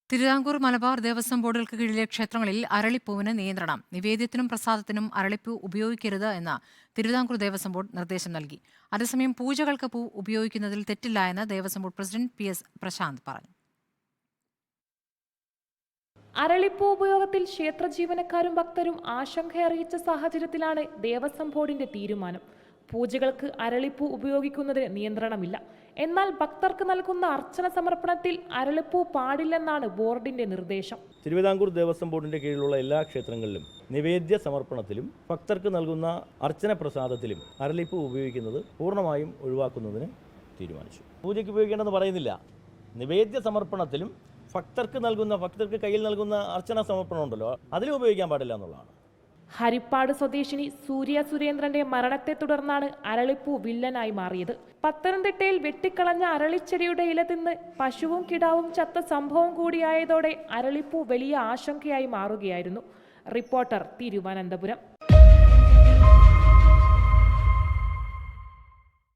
തിരുവിതാംകൂർ മലബാർ ദേവസ്വം ബോർഡുകൾക്ക് കീഴിലെ ക്ഷേത്രങ്ങളിൽ അരളിപ്പൂവിന് നിയന്ത്രണം. നിവേദ്യത്തിനും പ്രസാദത്തിനും അരളിപ്പൂ ഉപയോഗിക്കരുത് എന്ന് തിരുവിതാംകൂർ ദേവസ്വം ബോർഡ് നിർദ്ദേശം നൽകി. അതേസമയം പൂജകൾക്ക് പൂ ഉപയോഗിക്കുന്നതിൽ തെറ്റില്ല എന്ന് Devaswom board president PS Prashanth പറഞ്ഞു. അരളിപ്പൂ ഉപയോഗത്തിൽ ക്ഷേത്ര ജീവനക്കാരും ഭക്തരും ആശങ്കയറിയിച്ച സാഹചര്യത്തിലാണ് ദേവസ്വം ബോർഡിന്റെ തീരുമാനം. പൂജകൾക്ക് അരളിപ്പൂ ഉപയോഗിക്കുന്നതിന് നിയന്ത്രണമില്ല. എന്നാൽ ഭക്തർക്ക് നൽകുന്ന അർച്ചന സമർപ്പണത്തിൽ അരളിപ്പൂ പാടില്ലെന്നാണ് ബോർഡിന്റെ നിർദ്ദേശം. തിരുവിതാംകൂർ ദേവസ്വം ബോർഡിന്റെ കീഴിലുള്ള എല്ലാ ക്ഷേത്രങ്ങളിലും നിവേദ്യ സമർപ്പണത്തിലും ഭക്തർക്ക് നൽകുന്ന അർച്ചന പ്രസാദത്തിലും അരളിപ്പൂ ഉപയോഗിക്കുന്നത് പൂർണ്ണമായും ഒഴിവാക്കുന്നതിന് തീരുമാനിച്ചു. പൂജയ്ക്ക് ഉപയോഗിക്കേണ്ടെന്ന് പറയുന്നില്ല. നിവേദ്യ സമർപ്പണത്തിലും ഭക്തർക്ക് കയ്യിൽ നൽകുന്ന അർച്ചന സമർപ്പണം ഉണ്ടല്ലോ, അതിലും ഉപയോഗിക്കാൻ പാടില്ല എന്നുള്ളതാണ്. ഹരിപ്പാട് സ്വദേശിനി സൂര്യ സുരേന്ദ്രന്റെ മരണത്തെ തുടർന്നാണ് അരളിപ്പൂ വില്ലനായി മാറിയത്. പത്തനംതിട്ടയിൽ വെട്ടിക്കളഞ്ഞ അരളിച്ചെടിയുടെ ഇല തിന്ന് പശുവും കിടാവും ചത്ത സംഭവം കൂടിയായതോടെ അരളിപ്പൂ വലിയ ആശങ്കയായി മാറുകയായിരുന്നു. റിപ്പോർട്ടർ, തിരുവനന്തപുരം.